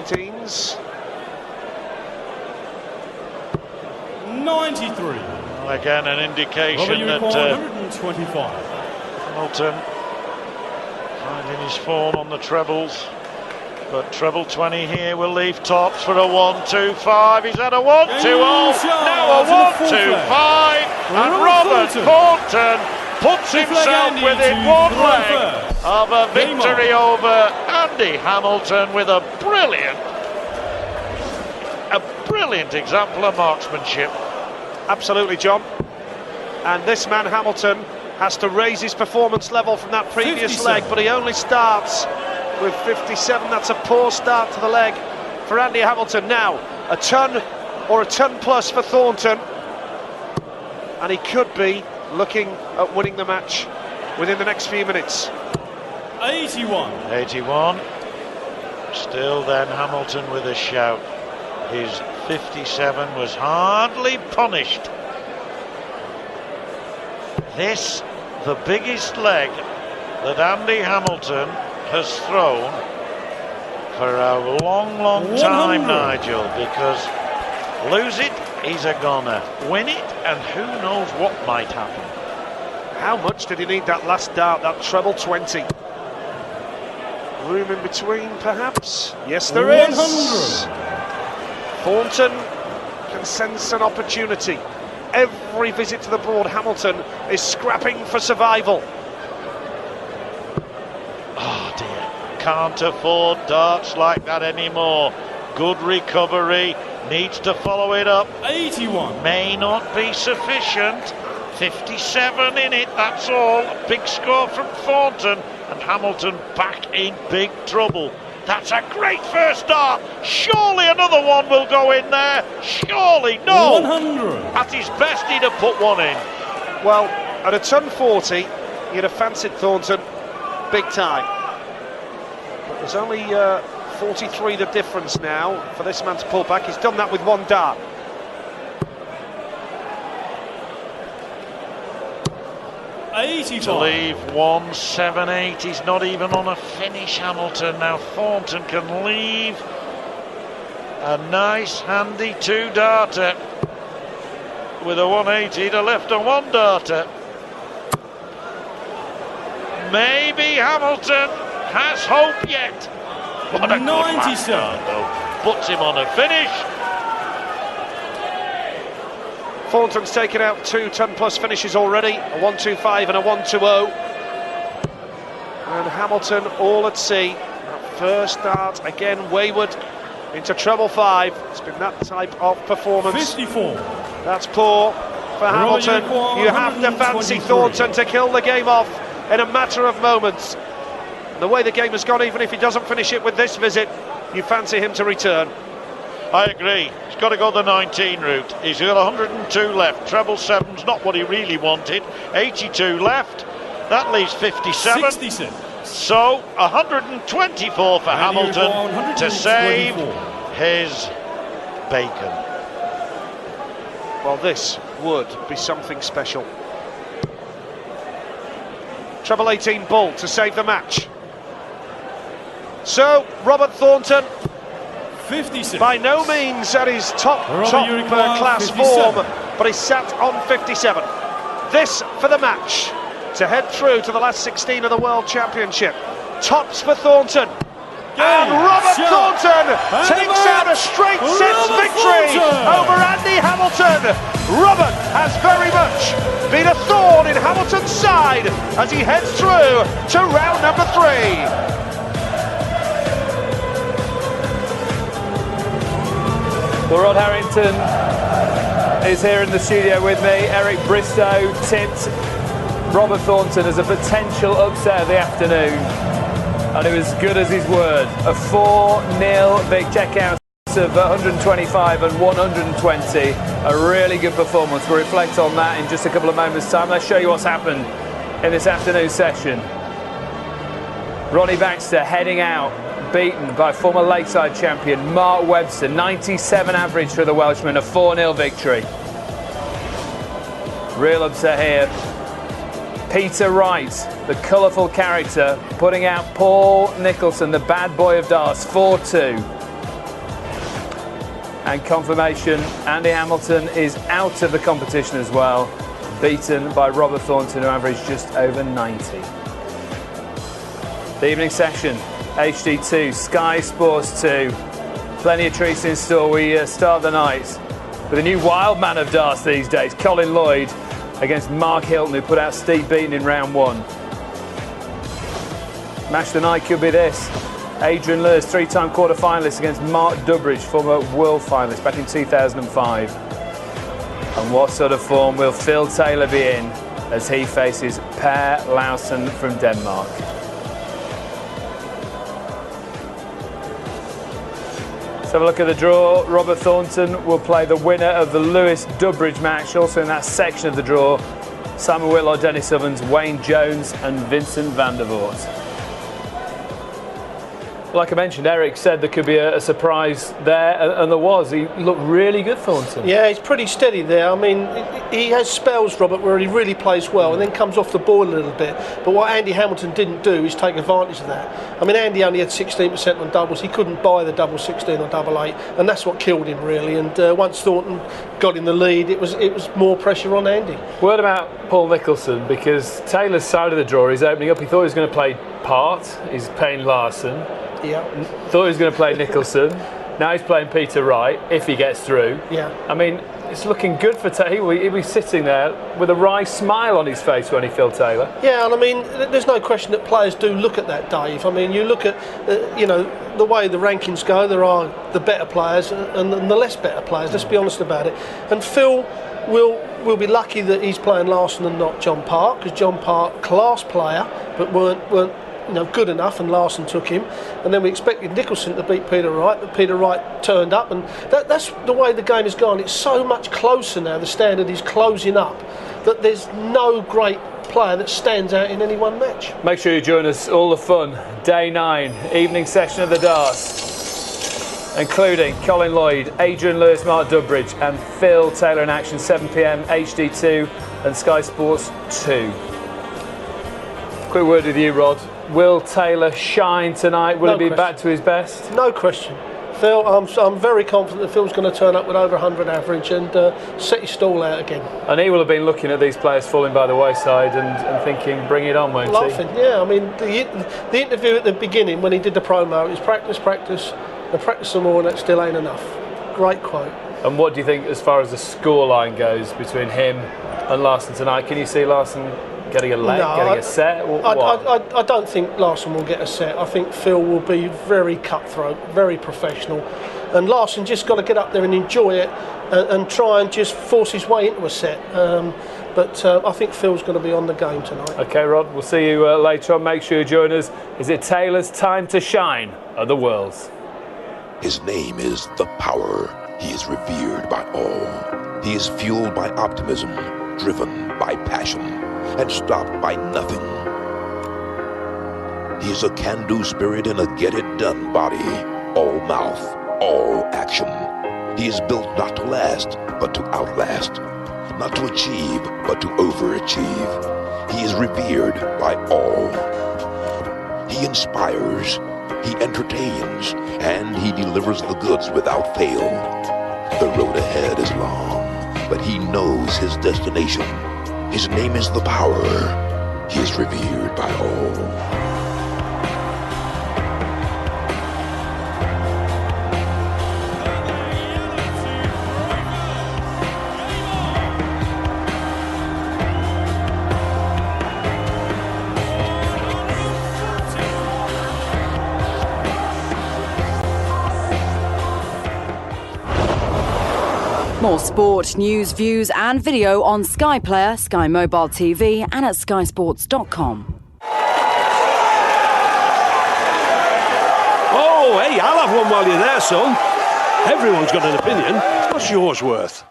19s. 93. Well, again, an indication that 125. Hamilton finding his form on the trebles. But treble 20 here will leave tops for a 1-2-5. He's had a 1-2-0, now a 1-2-5, and Robert Thornton puts himself within one leg of a victory over Andy Hamilton with a brilliant example of marksmanship. Absolutely, John. And this man Hamilton has to raise his performance level from that previous 57. leg, but he only starts with 57. That's a poor start to the leg for Andy Hamilton. Now, a ton or a ton plus for Thornton, and he could be looking at winning the match within the next few minutes. 81. 81. Still then Hamilton with a shout. His 57 was hardly punished. This, the biggest leg that Andy Hamilton has thrown for a long time, Nigel, because lose it, he's a goner. Win it, and who knows what might happen. How much did he need that last dart, that treble 20? Room in between, perhaps? Yes, there is. 100. Thornton can sense an opportunity. Every visit to the board, Hamilton is scrapping for survival. Oh dear, can't afford darts like that anymore. Good recovery, needs to follow it up. 81. May not be sufficient. 57 in it, that's all. A big score from Thornton, and Hamilton back in big trouble. That's a great first dart. Surely another one will go in there. Surely, no. 100. At his best, he'd have put one in. Well, at a ton 40, you'd have fancied Thornton big time. But there's only 43 the difference now for this man to pull back. He's done that with one dart. To leave 1-7-8, he's not even on a finish, Hamilton. Now Thornton can leave a nice handy two-darter with a 180 to left a one-darter. Maybe Hamilton has hope yet. What a 97. Puts him on a finish. Thornton's taken out two ton-plus finishes already, a 1-2-5 and a 1-2-0. And Hamilton all at sea. That first start, again wayward into treble 5. It's been that type of performance. 54. That's poor for Hamilton. You have to fancy Thornton to kill the game off in a matter of moments. And the way the game has gone, even if he doesn't finish it with this visit, you fancy him to return. I agree. He's got to go the 19 route. He's got 102 left. Treble 7's not what he really wanted. 82 left. That leaves 57. 66. So 124 for Hamilton to save his bacon. Well, this would be something special. Treble 18 bull to save the match. So Robert Thornton, 56. by no means at his top class 57. form, but he sat on 57. This for the match to head through to the last 16 of the World Championship. Tops for Thornton. And Robert Thornton takes out a straight sets victory over Andy Hamilton. Robert has very much been a thorn in Hamilton's side as he heads through to round number 3. Well, Rod Harrington is here in the studio with me. Eric Bristow tipped Robert Thornton as a potential upset of the afternoon, and it was good as his word. A 4-0 big checkouts of 125 and 120. A really good performance. We'll reflect on that in just a couple of moments' time. Let's show you what's happened in this afternoon session. Ronnie Baxter heading out, beaten by former Lakeside champion Mark Webster. 97 average for the Welshman, a 4-0 victory. Real upset here. Peter Wright, the colourful character, putting out Paul Nicholson, the bad boy of darts, 4-2. And confirmation, Andy Hamilton is out of the competition as well, beaten by Robert Thornton, who averaged just over 90. The evening session, HD2, Sky Sports 2. Plenty of treats in store. We start the night with a new wild man of darts these days, Colin Lloyd, against Mark Hilton, who put out Steve Beaton in round 1. Match of the night could be this. Adrian Lewis, 3-time quarter-finalist against Mark Durbridge, former world finalist back in 2005. And what sort of form will Phil Taylor be in as he faces Per Lausen from Denmark? Let's have a look at the draw. Robert Thornton will play the winner of the Lewis-Durbridge match. Also in that section of the draw, Simon Whitlock, Dennis Ovens, Wayne Jones and Vincent van der Voort. Like I mentioned, Eric said there could be a surprise there, and there was. He looked really good, Thornton. Yeah, he's pretty steady there. I mean, he has spells, Robert, where he really plays well and then comes off the boil a little bit. But what Andy Hamilton didn't do is take advantage of that. I mean, Andy only had 16% on doubles. He couldn't buy the double 16 or double 8, and that's what killed him, really. And once Thornton got in the lead, it was more pressure on Andy. Word about Paul Nicholson, because Taylor's side of the draw is opening up. He thought he was going to play Part. He's playing Larson. Yeah. Thought he was going to play Nicholson. Now he's playing Peter Wright, if he gets through. Yeah. I mean, it's looking good for Taylor. He'll be sitting there with a wry smile on his face when he Phil Taylor. Yeah, and I mean, there's no question that players do look at that, Dave. I mean, you look at, the way the rankings go, there are the better players and the less better players, let's be honest about it. And Phil will be lucky that he's playing Larson and not John Park, because John Park, class player, but weren't good enough, and Larson took him. And then we expected Nicholson to beat Peter Wright, but Peter Wright turned up, and that's the way the game has gone. It's so much closer now, the standard is closing up, that there's no great player that stands out in any one match. Make sure you join us, all the fun, day 9, evening session of the darts, including Colin Lloyd, Adrian Lewis, Mark Durbridge and Phil Taylor in action, 7 PM, HD2 and Sky Sports 2. Quick word with you, Rod. Will Taylor shine tonight? Will he be back to his best? No question. Phil, I'm very confident that Phil's going to turn up with over 100 average and set his stall out again. And he will have been looking at these players falling by the wayside and thinking, bring it on, won't he? Laughing, yeah. I mean, the interview at the beginning when he did the promo, it was practice, and practice some more, and that still ain't enough. Great quote. And what do you think as far as the scoreline goes between him and Larson tonight? Can you see Larson getting a leg, getting a set? I don't think Larson will get a set. I think Phil will be very cutthroat, very professional. And Larson just got to get up there and enjoy it and try and just force his way into a set. But I think Phil's going to be on the game tonight. OK, Rod, we'll see you later on. Make sure you join us. Is it Taylor's time to shine at the Worlds? His name is The Power. He is revered by all. He is fueled by optimism, driven by passion, and stopped by nothing. He is a can-do spirit and a get-it-done body. All mouth, all action. He is built not to last, but to outlast. Not to achieve, but to overachieve. He is revered by all. He inspires, he entertains, and he delivers the goods without fail. The road ahead is long, but he knows his destination. His name is The Power. He is revered by all. More sport, news, views and video on Sky Player, Sky Mobile TV and at skysports.com. Oh, hey, I'll have one while you're there, son. Everyone's got an opinion. What's yours worth?